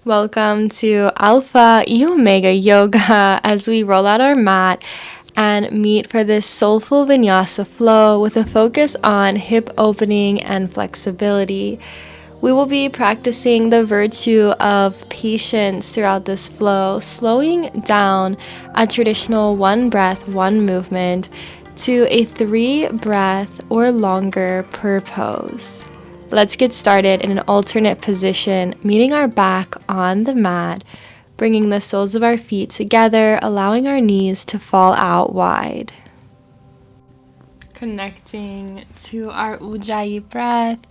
Welcome to Alpha and Omega Yoga as we roll out our mat and meet for this soulful vinyasa flow with a focus on hip opening and flexibility. We will be practicing the virtue of patience throughout this flow, slowing down a traditional one breath, one movement to a 3 breath or longer per pose. Let's get started in an alternate position, meeting our back on the mat, bringing the soles of our feet together, allowing our knees to fall out wide. Connecting to our Ujjayi breath,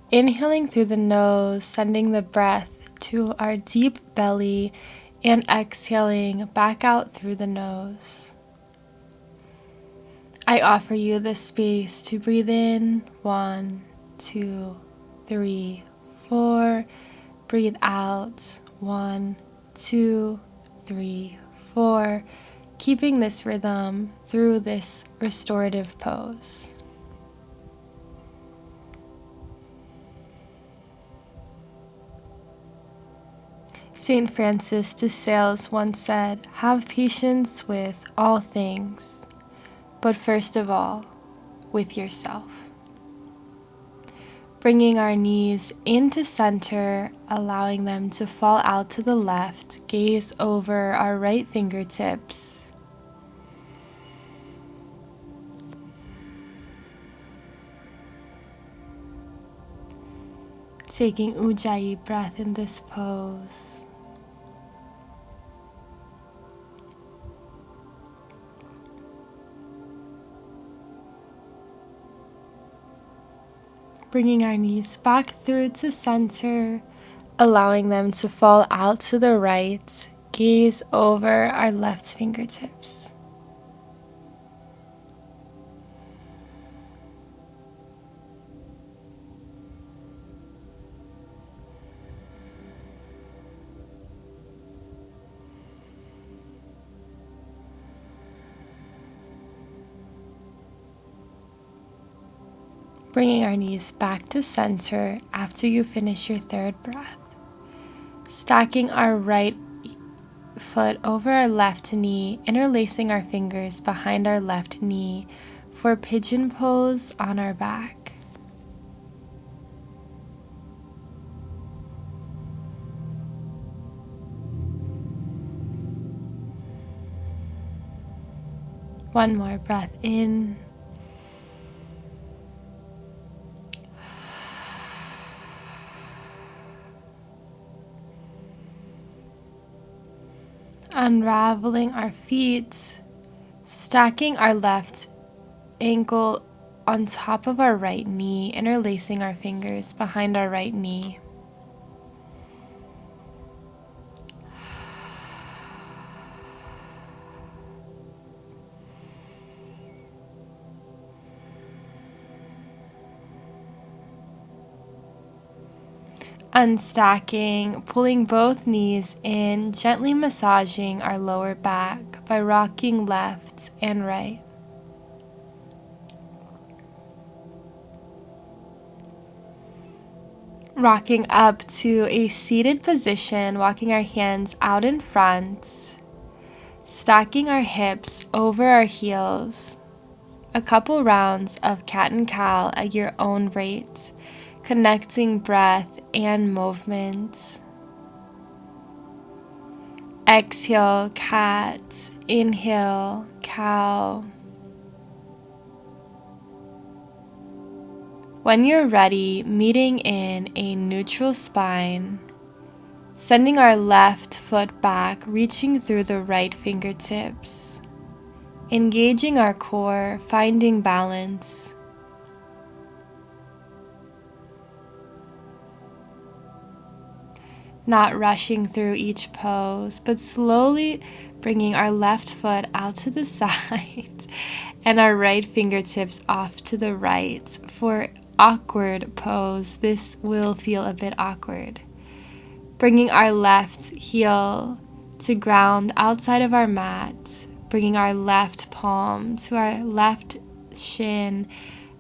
inhaling through the nose, sending the breath to our deep belly, and exhaling back out through the nose. I offer you the space to breathe in 1, 2, 3, 4. Breathe out 1, 2, 3, 4. Keeping this rhythm through this restorative pose. Saint Francis de Sales once said, "Have patience with all things, but first of all, with yourself." Bringing our knees into center, allowing them to fall out to the left, gaze over our right fingertips. Taking Ujjayi breath in this pose. Bringing our knees back through to center, allowing them to fall out to the right, gaze over our left fingertips. Bringing our knees back to center after you finish your 3rd breath. Stacking our right foot over our left knee, interlacing our fingers behind our left knee for pigeon pose on our back. One more breath in. Unraveling our feet, stacking our left ankle on top of our right knee, interlacing our fingers behind our right knee. Unstacking, pulling both knees in, gently massaging our lower back by rocking left and right. Rocking up to a seated position, walking our hands out in front, stacking our hips over our heels. A couple rounds of cat and cow at your own rate, connecting breath and movement. Exhale, cat. Inhale, cow. When you're ready, meeting in a neutral spine, sending our left foot back, reaching through the right fingertips, engaging our core, finding balance. Not rushing through each pose, but slowly bringing our left foot out to the side and our right fingertips off to the right. For awkward pose, this will feel a bit awkward. Bringing our left heel to ground outside of our mat, bringing our left palm to our left shin,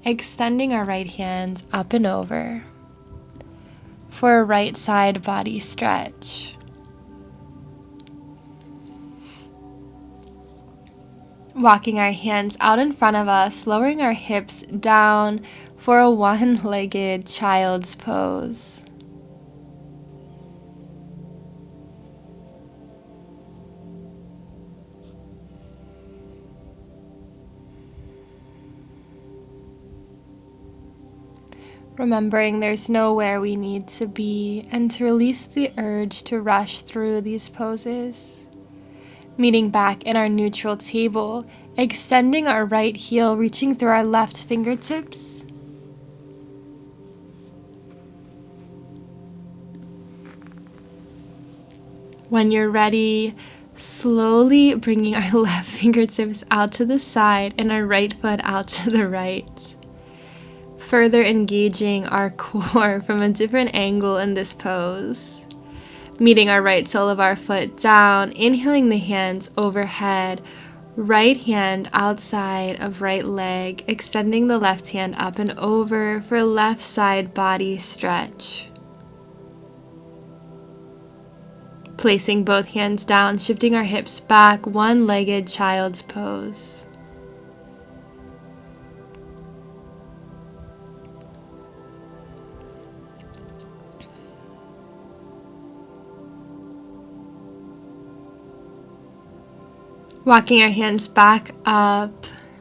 extending our right hand up and over. for a right side body stretch. Walking our hands out in front of us, lowering our hips down for a one-legged child's pose. Remembering there's nowhere we need to be, and to release the urge to rush through these poses. Meeting back in our neutral table, extending our right heel, reaching through our left fingertips. When you're ready, slowly bringing our left fingertips out to the side and our right foot out to the right. Further engaging our core from a different angle in this pose. Meeting our right sole of our foot down, inhaling the hands overhead, right hand outside of right leg, extending the left hand up and over for left side body stretch. Placing both hands down, shifting our hips back, one-legged child's pose. Walking our hands back up,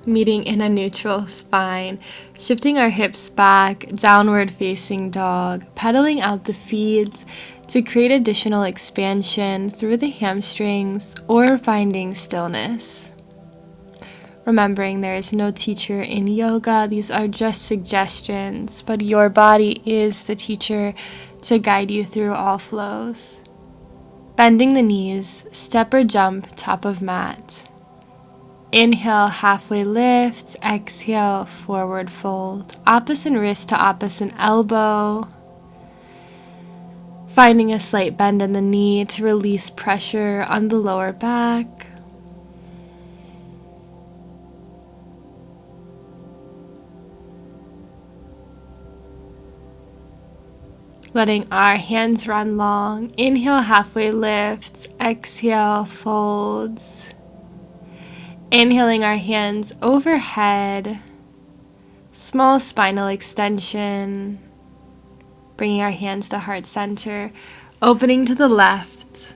meeting in a neutral spine, shifting our hips back, downward facing dog, pedaling out the feet to create additional expansion through the hamstrings or finding stillness. Remembering there is no teacher in yoga, these are just suggestions, but your body is the teacher to guide you through all flows. Bending the knees, step or jump, top of mat. Inhale, halfway lift. Exhale, forward fold. Opposite wrist to opposite elbow. Finding a slight bend in the knee to release pressure on the lower back. Letting our hands run long. Inhale, halfway lift. Exhale, folds. Inhaling our hands overhead. Small spinal extension. Bringing our hands to heart center. Opening to the left.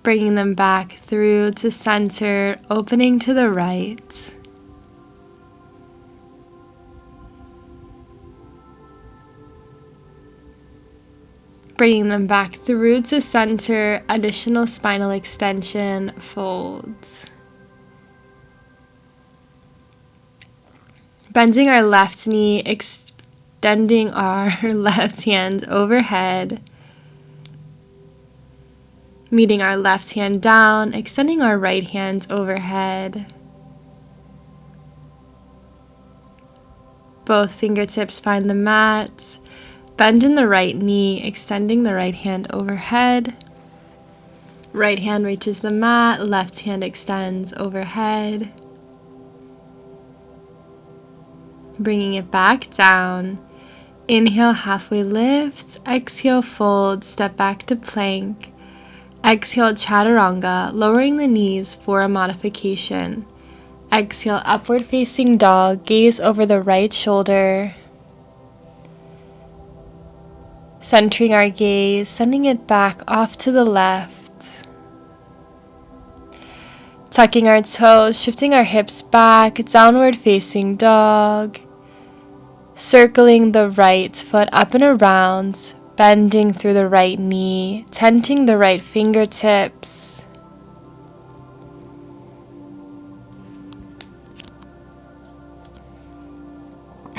Bringing them back through to center. Opening to the right. Bringing them back through to center, additional spinal extension, folds. Bending our left knee, extending our left hand overhead. Meeting our left hand down, extending our right hand overhead. Both fingertips find the mat. Bend in the right knee, extending the right hand overhead. Right hand reaches the mat, left hand extends overhead. Bringing it back down. Inhale, halfway lift. Exhale, fold, step back to plank. Exhale, chaturanga, lowering the knees for a modification. Exhale, upward facing dog, gaze over the right shoulder. Centering our gaze, sending it back off to the left. Tucking our toes, shifting our hips back, downward facing dog. Circling the right foot up and around, bending through the right knee, tenting the right fingertips.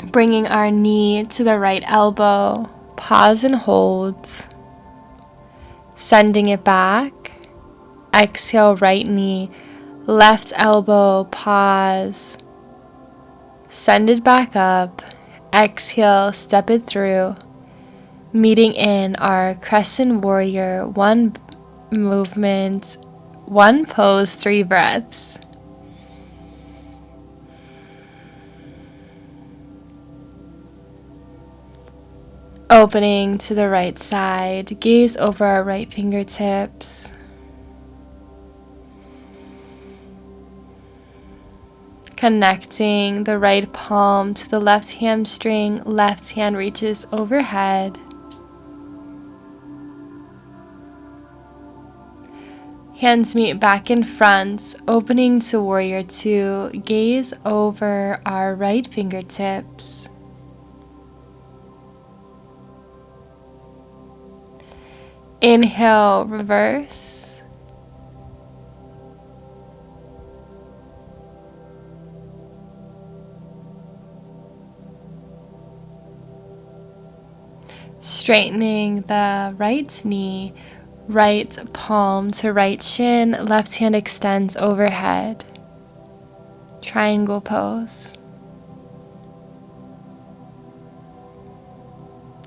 Bringing our knee to the right elbow. Pause and hold. Sending it back. Exhale, right knee, left elbow, pause. Send it back up. Exhale, step it through. Meeting in our crescent warrior, one movement, one pose, 3 breaths. Opening to the right side, gaze over our right fingertips. Connecting the right palm to the left hamstring, left hand reaches overhead. Hands meet back in front, opening to warrior two, gaze over our right fingertips. Inhale, reverse. Straightening the right knee, right palm to right shin, left hand extends overhead. Triangle pose.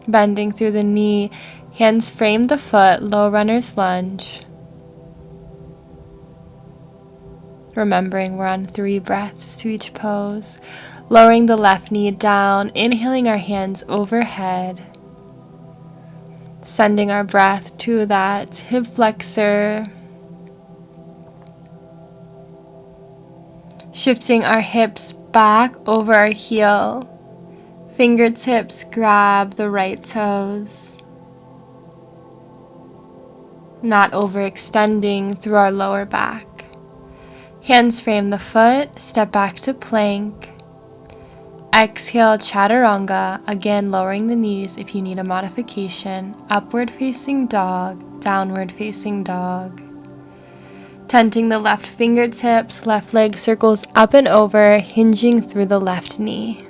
Bending through the knee, hands frame the foot, low runner's lunge. Remembering we're on 3 breaths to each pose. Lowering the left knee down, inhaling our hands overhead. Sending our breath to that hip flexor. Shifting our hips back over our heel. Fingertips grab the right toes. Not overextending through our lower back. Hands frame the foot, step back to plank. Exhale, chaturanga, again lowering the knees if you need a modification. Upward facing dog, downward facing dog. Tenting the left fingertips, left leg circles up and over, hinging through the left knee.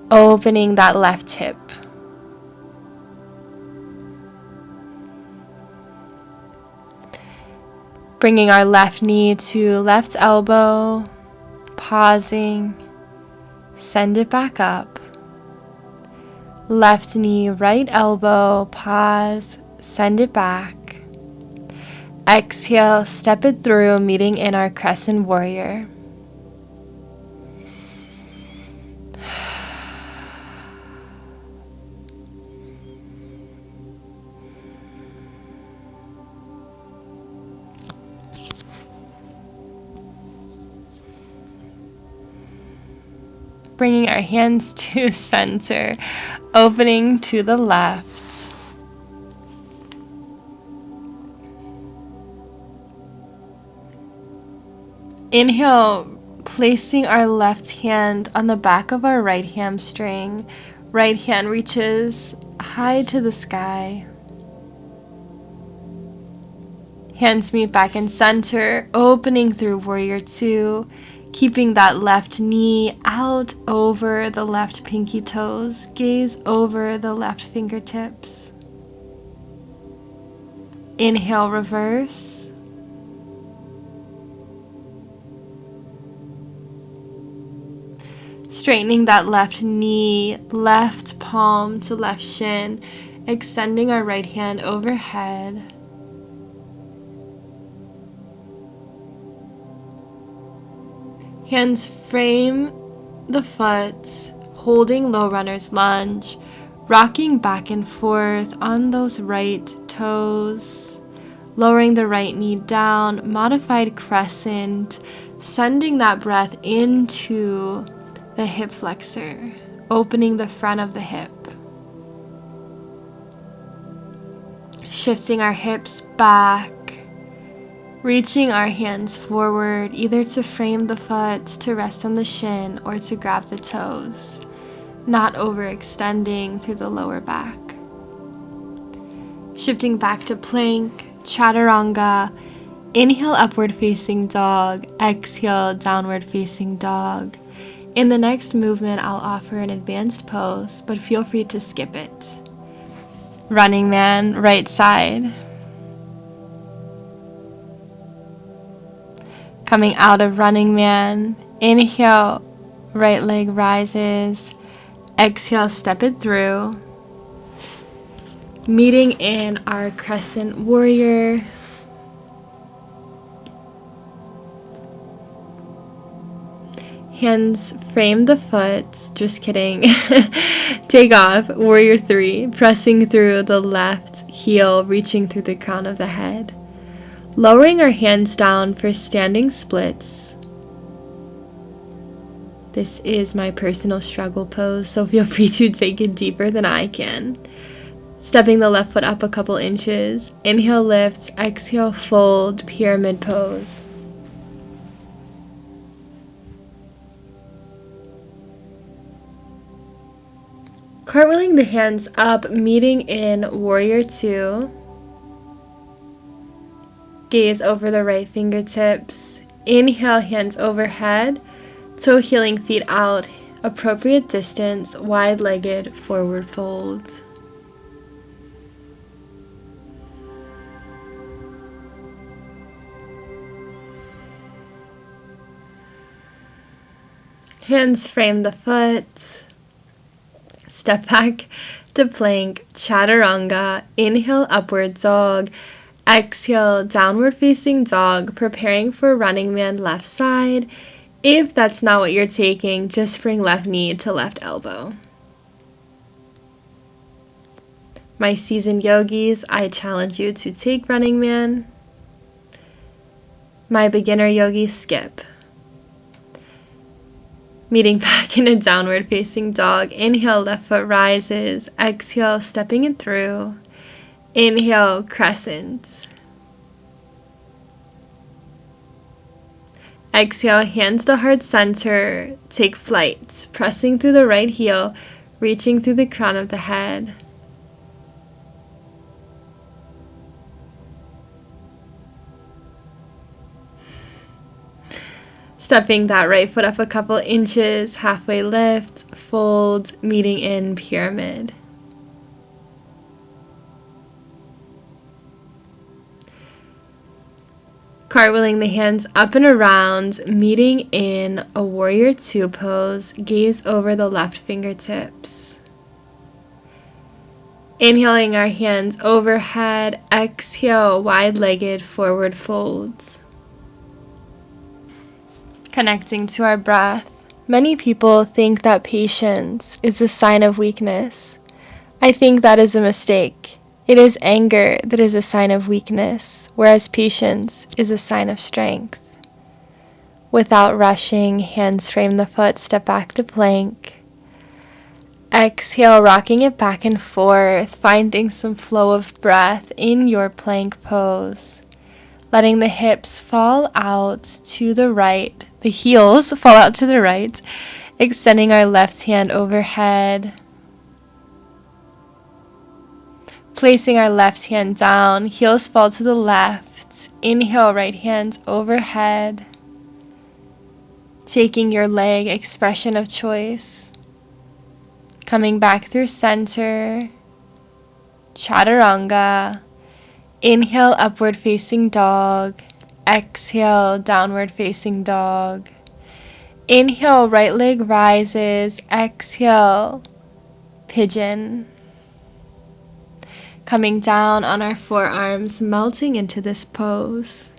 Opening that left hip. Bringing our left knee to left elbow, pausing, send it back up. Left knee, right elbow, pause, send it back. Exhale, step it through, meeting in our crescent warrior. Bringing our hands to center, opening to the left. Inhale, placing our left hand on the back of our right hamstring. Right hand reaches high to the sky. Hands meet back in center, opening through warrior two. Keeping that left knee out over the left pinky toes. Gaze over the left fingertips. Inhale, reverse. Straightening that left knee, left palm to left shin. Extending our right hand overhead. Hands frame the foot, holding low runner's lunge, rocking back and forth on those right toes, lowering the right knee down, modified crescent, sending that breath into the hip flexor, opening the front of the hip. Shifting our hips back. Reaching our hands forward, either to frame the foot, to rest on the shin, or to grab the toes, not overextending through the lower back. Shifting back to plank, chaturanga, inhale upward facing dog, exhale downward facing dog. In the next movement, I'll offer an advanced pose, but feel free to skip it. Running man, right side. Coming out of running man, inhale, right leg rises, exhale, step it through. Meeting in our crescent warrior. Hands frame the foot. Just kidding. Take off. Warrior 3. Pressing through the left heel, reaching through the crown of the head. Lowering our hands down for standing splits. This is my personal struggle pose, so feel free to take it deeper than I can. Stepping the left foot up a couple inches. Inhale, lift. Exhale, fold. Pyramid pose. Cartwheeling the hands up, meeting in Warrior 2. Gaze over the right fingertips. Inhale, hands overhead. Toe healing feet out. Appropriate distance. Wide-legged forward fold. Hands frame the foot. Step back to plank, chaturanga. Inhale, upward dog. Exhale, downward facing dog, preparing for running man left side. If that's not what you're taking, just bring left knee to left elbow. My seasoned yogis, I challenge you to take running man. My beginner yogis, skip. Meeting back in a downward facing dog. Inhale, left foot rises. Exhale, stepping it through. Inhale, crescent. Exhale, hands to heart center. Take flight. Pressing through the right heel, reaching through the crown of the head. Stepping that right foot up a couple inches, halfway lift, fold, meeting in pyramid. Cartwheeling the hands up and around, meeting in a Warrior 2 pose, gaze over the left fingertips. Inhaling our hands overhead, exhale, wide-legged forward folds. Connecting to our breath. Many people think that patience is a sign of weakness. I think that is a mistake. It is anger that is a sign of weakness, whereas patience is a sign of strength. Without rushing, hands frame the foot, step back to plank. Exhale, rocking it back and forth, finding some flow of breath in your plank pose. Letting the hips fall out to the right, the heels fall out to the right, extending our left hand overhead. Placing our left hand down, heels fall to the left. Inhale, right hand overhead. Taking your leg, expression of choice. Coming back through center. Chaturanga. Inhale, upward facing dog. Exhale, downward facing dog. Inhale, right leg rises. Exhale, pigeon. Coming down on our forearms, melting into this pose.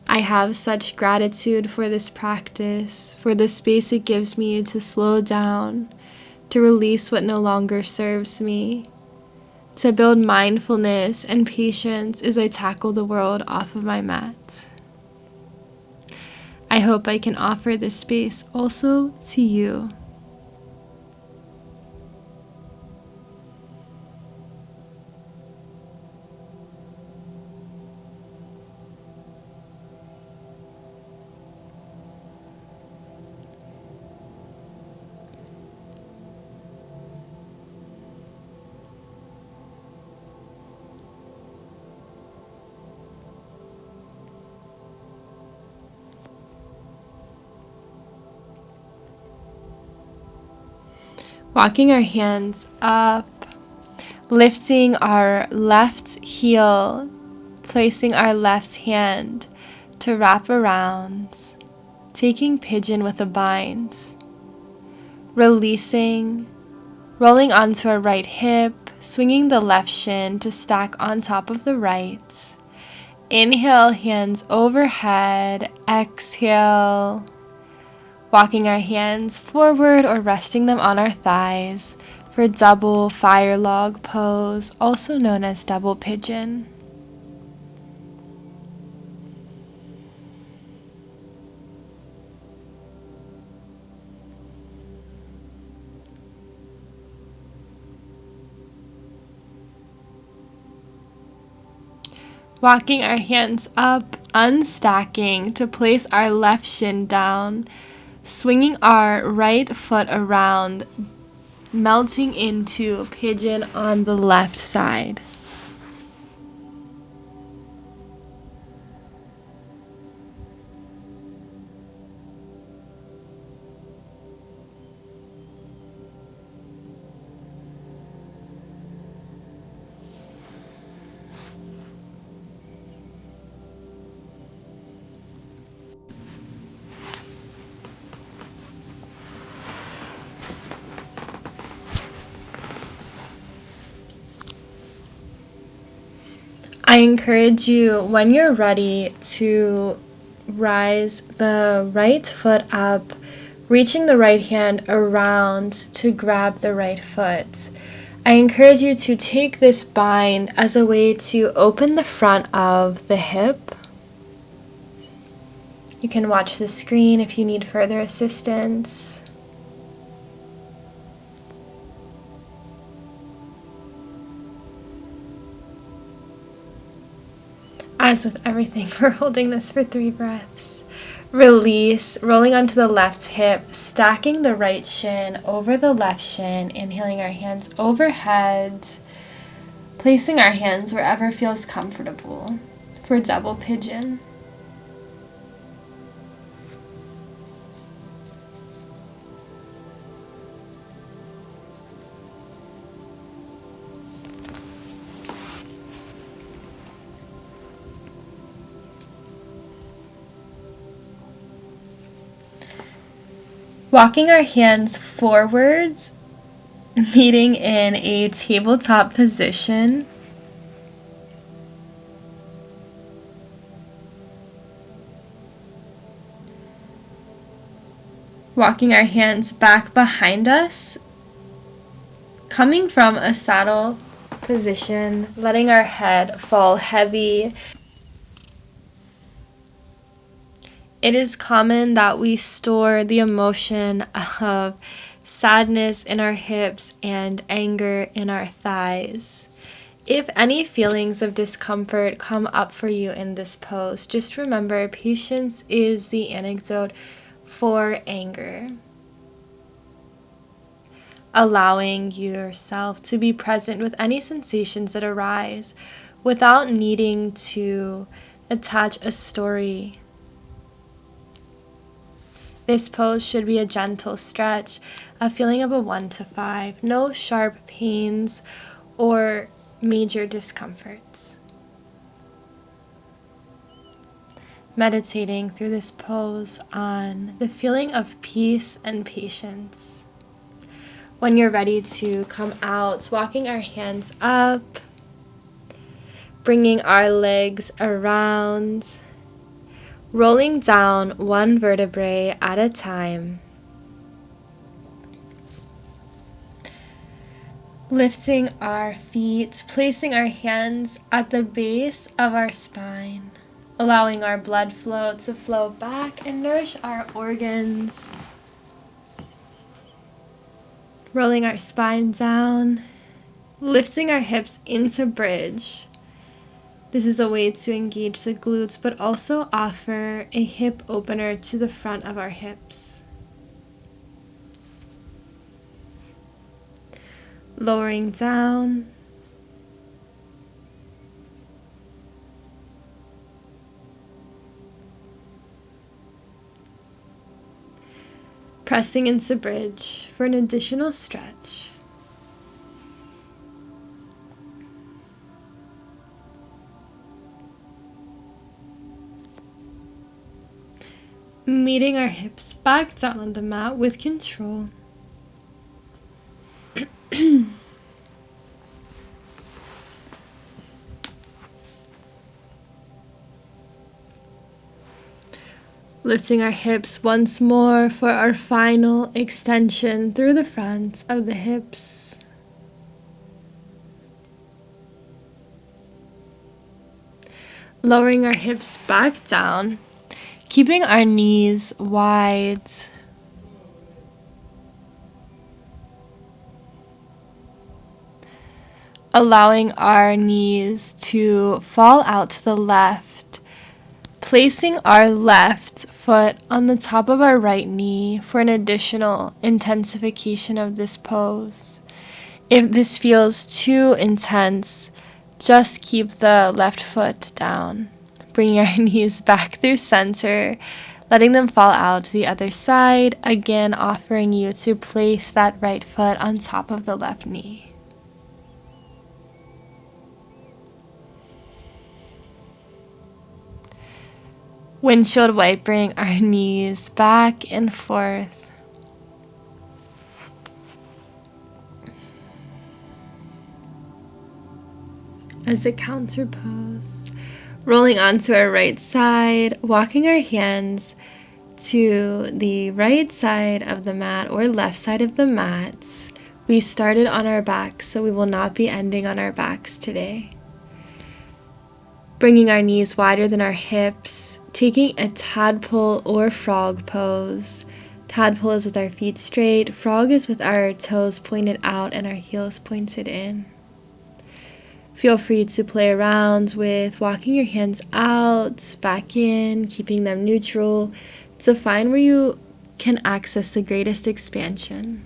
I have such gratitude for this practice, for the space it gives me to slow down, to release what no longer serves me, to build mindfulness and patience as I tackle the world off of my mat. I hope I can offer this space also to you. Walking our hands up, lifting our left heel, placing our left hand to wrap around, taking pigeon with a bind, releasing, rolling onto our right hip, swinging the left shin to stack on top of the right. Inhale, hands overhead, exhale, Walking our hands forward or resting them on our thighs for double fire log pose, also known as double pigeon. Walking our hands up, unstacking to place our left shin down, swinging our right foot around, melting into pigeon on the left side. I encourage you, when you're ready, to rise the right foot up, reaching the right hand around to grab the right foot. I encourage you to take this bind as a way to open the front of the hip. You can watch the screen if you need further assistance. As with everything, we're holding this for 3 breaths. Release, rolling onto the left hip, stacking the right shin over the left shin, inhaling our hands overhead, placing our hands wherever feels comfortable for double pigeon. Walking our hands forwards, meeting in a tabletop position. Walking our hands back behind us, coming from a saddle position, letting our head fall heavy. It is common that we store the emotion of sadness in our hips and anger in our thighs. If any feelings of discomfort come up for you in this pose, just remember patience is the anecdote for anger. Allowing yourself to be present with any sensations that arise without needing to attach a story. This pose should be a gentle stretch, a feeling of a 1 to 5, no sharp pains or major discomforts. Meditating through this pose on the feeling of peace and patience. When you're ready to come out, walking our hands up, bringing our legs around, rolling down one vertebrae at a time. Lifting our feet, placing our hands at the base of our spine, allowing our blood flow to flow back and nourish our organs. Rolling our spine down, lifting our hips into bridge. This is a way to engage the glutes, but also offer a hip opener to the front of our hips. Lowering down. Pressing into bridge for an additional stretch. Meeting our hips back down on the mat with control. Lifting our hips once more for our final extension through the front of the hips. Lowering our hips back down, keeping our knees wide. Allowing our knees to fall out to the left, placing our left foot on the top of our right knee for an additional intensification of this pose. If this feels too intense, just keep the left foot down, bringing our knees back through center, letting them fall out to the other side, again offering you to place that right foot on top of the left knee. Windshield wiping our knees back and forth. As a counter pose. Rolling onto our right side, walking our hands to the right side of the mat or left side of the mat. We started on our backs, so we will not be ending on our backs today. Bringing our knees wider than our hips, taking a tadpole or frog pose. Tadpole is with our feet straight, frog is with our toes pointed out and our heels pointed in. Feel free to play around with walking your hands out, back in, keeping them neutral to find where you can access the greatest expansion.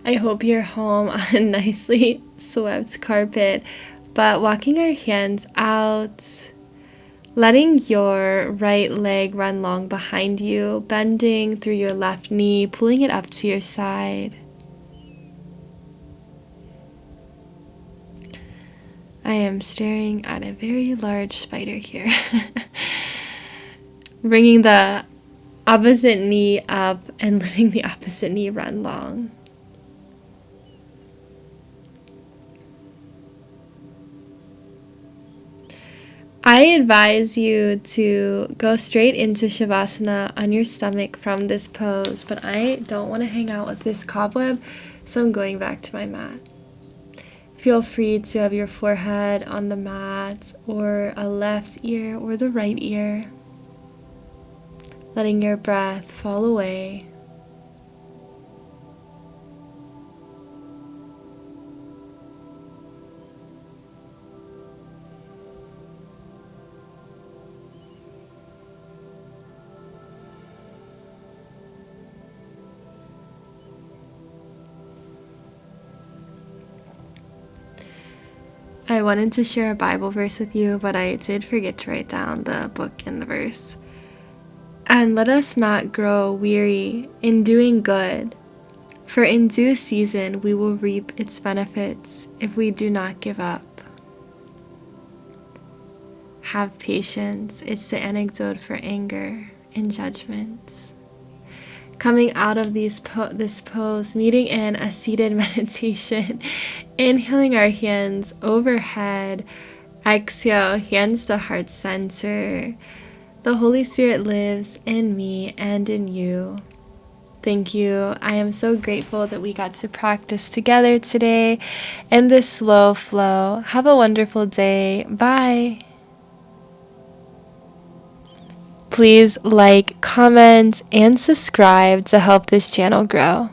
I hope you're home on a nicely swept carpet, but walking our hands out, letting your right leg run long behind you, bending through your left knee, pulling it up to your side. I am staring at a very large spider here. Bringing the opposite knee up and letting the opposite knee run long. I advise you to go straight into Shavasana on your stomach from this pose, but I don't want to hang out with this cobweb, so I'm going back to my mat. Feel free to have your forehead on the mat or a left ear or the right ear, letting your breath fall away. I wanted to share a Bible verse with you, but I did forget to write down the book and the verse. And let us not grow weary in doing good, for in due season we will reap its benefits if we do not give up. Have patience. It's the anecdote for anger and judgment. Coming out of this pose, meeting in a seated meditation, inhaling our hands overhead, exhale, hands to heart center. The Holy Spirit lives in me and in you. Thank you. I am so grateful that we got to practice together today in this slow flow. Have a wonderful day. Bye. Please like, comment, and subscribe to help this channel grow.